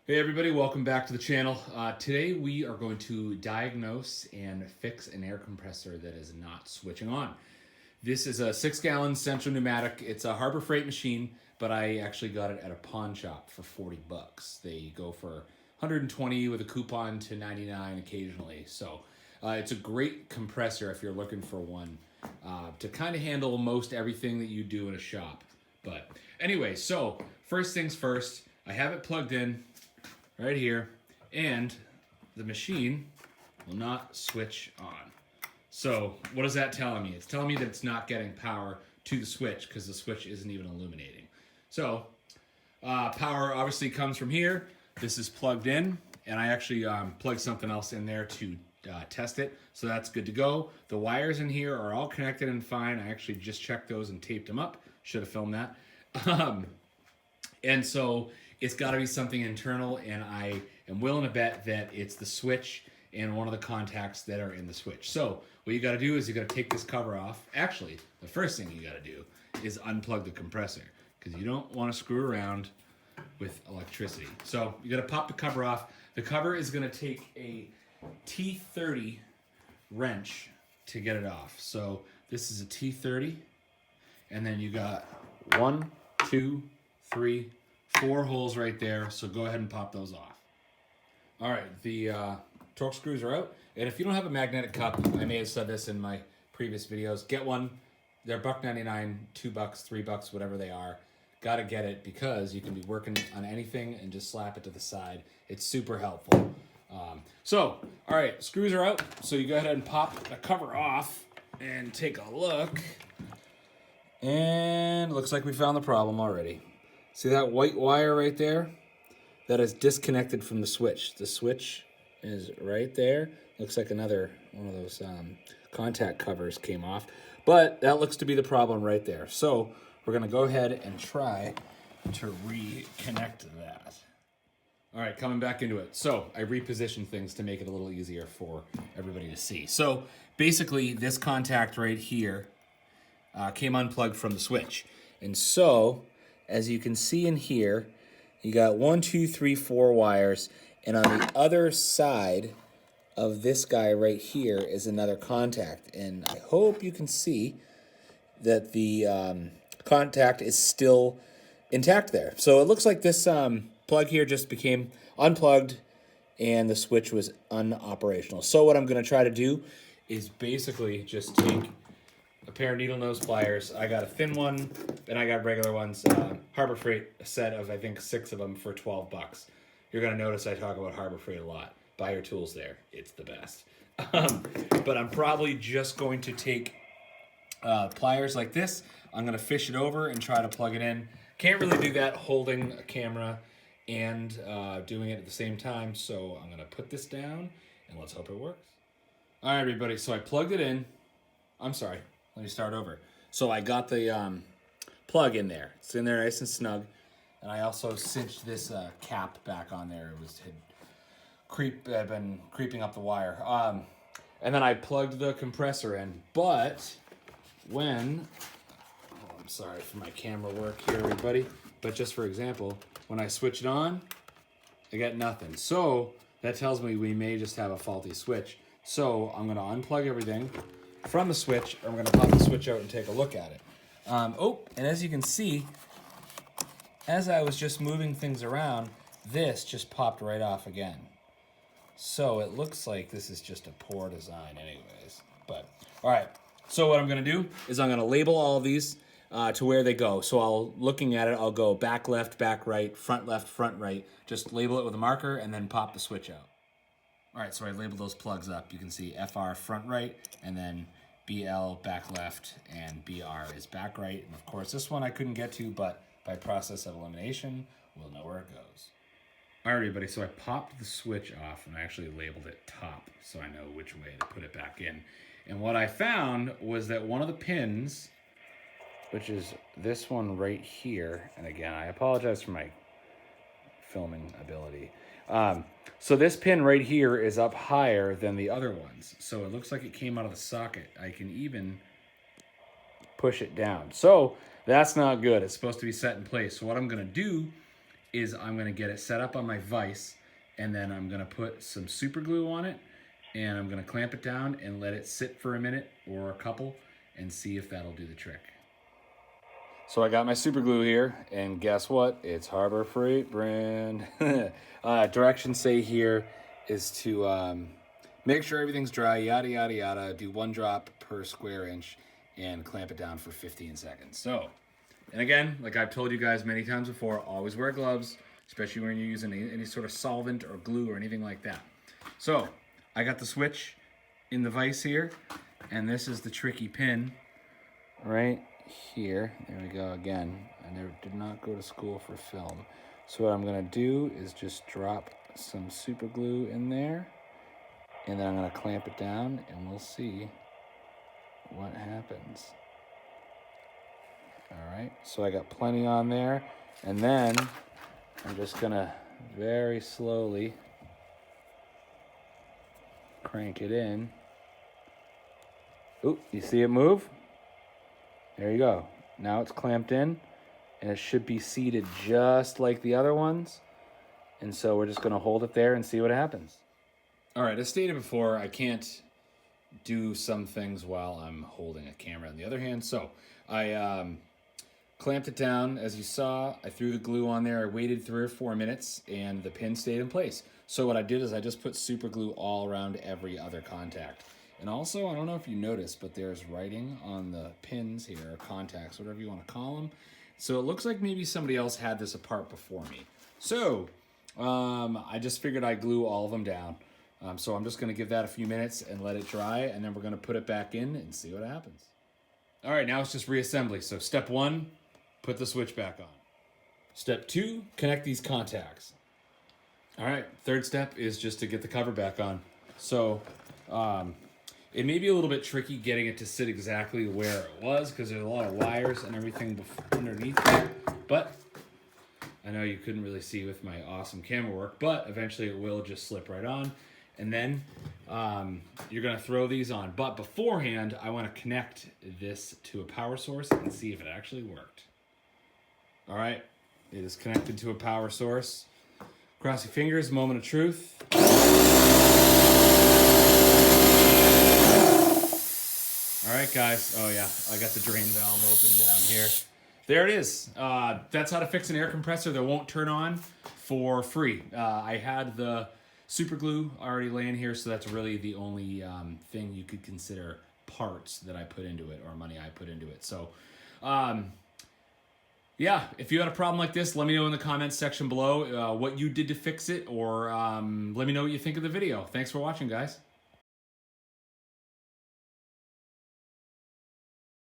Hey everybody, welcome back to the channel. Today we are going to diagnose and fix an air compressor that is not switching on. This is a 6-gallon Central Pneumatic. It's a Harbor Freight machine, but I actually got it at a pawn shop for 40 bucks. They go for 120 with a coupon to 99 occasionally. So it's a great compressor if you're looking for one to kind of handle most everything that you do in a shop. But anyway, so first things first, I have it plugged in right here, and the machine will not switch on. So what is that telling me? It's telling me that it's not getting power to the switch because the switch isn't even illuminating. So power obviously comes from here. This is plugged in, and I actually plugged something else in there to test it, so that's good to go. The wires in here are all connected and fine. I actually just checked those and taped them up. Should have filmed that. And so it's got to be something internal, and I am willing to bet that it's the switch and one of the contacts that are in the switch. So what you got to do is you got to take this cover off. Actually, the first thing you got to do is unplug the compressor because you don't want to screw around with electricity. So you got to pop the cover off. The cover is going to take a T30 wrench to get it off. So this is a T30, and then you got 1, 2, 3, 4 holes right there, so go ahead and pop those off. All right, the torque screws are out, and if you don't have a magnetic cup, I may have said this in my previous videos, get one. They're $1.99, $2, $3, whatever they are. Gotta get it because you can be working on anything and just slap it to the side. It's super helpful. All right, screws are out, so you go ahead and pop the cover off and take a look. And it looks like we found the problem already. See that white wire right there? That is disconnected from the switch. The switch is right there. Looks like another one of those contact covers came off. But that looks to be the problem right there. So we're going to go ahead and try to reconnect that. All right, coming back into it. So I repositioned things to make it a little easier for everybody to see. So basically this contact right here came unplugged from the switch. And so as you can see in here, you got 1, 2, 3, 4 wires, and on the other side of this guy right here is another contact. And I hope you can see that the contact is still intact there. So it looks like this plug here just became unplugged and the switch was unoperational. So what I'm going to try to do is basically just take a pair of needle nose pliers. I got a thin one, and I got regular ones. Harbor Freight, a set of, I think, 6 of them for 12 bucks. You're going to notice I talk about Harbor Freight a lot. Buy your tools there. It's the best. But I'm probably just going to take pliers like this. I'm going to fish it over and try to plug it in. Can't really do that holding a camera and doing it at the same time, so I'm going to put this down, and let's hope it works. All right, everybody, so I plugged it in. I'm sorry. Let me start over. So I got the plug in there. It's in there nice and snug. And I also cinched this cap back on there. It had been creeping up the wire. And then I plugged the compressor in. But I'm sorry for my camera work here, everybody. But just for example, when I switch it on, I got nothing. So that tells me we may just have a faulty switch. So I'm going to unplug everything from the switch, and we're going to pop the switch out and take a look at it. And as you can see, as I was just moving things around, this just popped right off again. So it looks like this is just a poor design anyways. But, all right, so what I'm going to do is I'm going to label all of these to where they go. So looking at it, I'll go back left, back right, front left, front right. Just label it with a marker and then pop the switch out. All right, so I labeled those plugs up. You can see FR front right, and then BL back left, and BR is back right. And of course, this one I couldn't get to, but by process of elimination, we'll know where it goes. All right, everybody, so I popped the switch off, and I actually labeled it top, so I know which way to put it back in. And what I found was that one of the pins, which is this one right here, and again, I apologize for my filming ability. So this pin right here is up higher than the other ones. So it looks like it came out of the socket. I can even push it down. So that's not good. It's supposed to be set in place. So what I'm going to do is I'm going to get it set up on my vise, and then I'm going to put some super glue on it, and I'm going to clamp it down and let it sit for a minute or a couple and see if that'll do the trick. So I got my super glue here, and guess what? It's Harbor Freight brand. Directions say here is to make sure everything's dry, yada, yada, yada. Do 1 drop per square inch and clamp it down for 15 seconds. So, and again, like I've told you guys many times before, always wear gloves, especially when you're using any sort of solvent or glue or anything like that. So, I got the switch in the vise here, and this is the tricky pin right here. There we go again. I did not go to school for film. So what I'm gonna do is just drop some super glue in there, and then I'm gonna clamp it down, and we'll see what happens. All right, so I got plenty on there, and then I'm just gonna very slowly crank it in. Ooh, you see it move? There you go. Now it's clamped in, and it should be seated just like the other ones. And so we're just gonna hold it there and see what happens. All right, as stated before, I can't do some things while I'm holding a camera in the other hand. So I clamped it down, as you saw. I threw the glue on there. I waited 3 or 4 minutes, and the pin stayed in place. So what I did is I just put super glue all around every other contact. And also, I don't know if you noticed, but there's writing on the pins here, or contacts, whatever you want to call them. So it looks like maybe somebody else had this apart before me. So I just figured I'd glue all of them down. So I'm just going to give that a few minutes and let it dry, and then we're going to put it back in and see what happens. All right, now it's just reassembly. So step 1, put the switch back on. Step 2, connect these contacts. All right, third step is just to get the cover back on. So it may be a little bit tricky getting it to sit exactly where it was because there's a lot of wires and everything underneath there. But I know you couldn't really see with my awesome camera work, but eventually it will just slip right on. And then you're gonna throw these on. But beforehand, I wanna connect this to a power source and see if it actually worked. All right, it is connected to a power source. Cross your fingers, moment of truth. All right, guys. Oh yeah, I got the drain valve open down here. There it is. That's how to fix an air compressor that won't turn on for free. I had the super glue already laying here, so that's really the only thing you could consider parts that I put into it or money I put into it. So, yeah, if you had a problem like this, let me know in the comments section below what you did to fix it, or let me know what you think of the video. Thanks for watching, guys.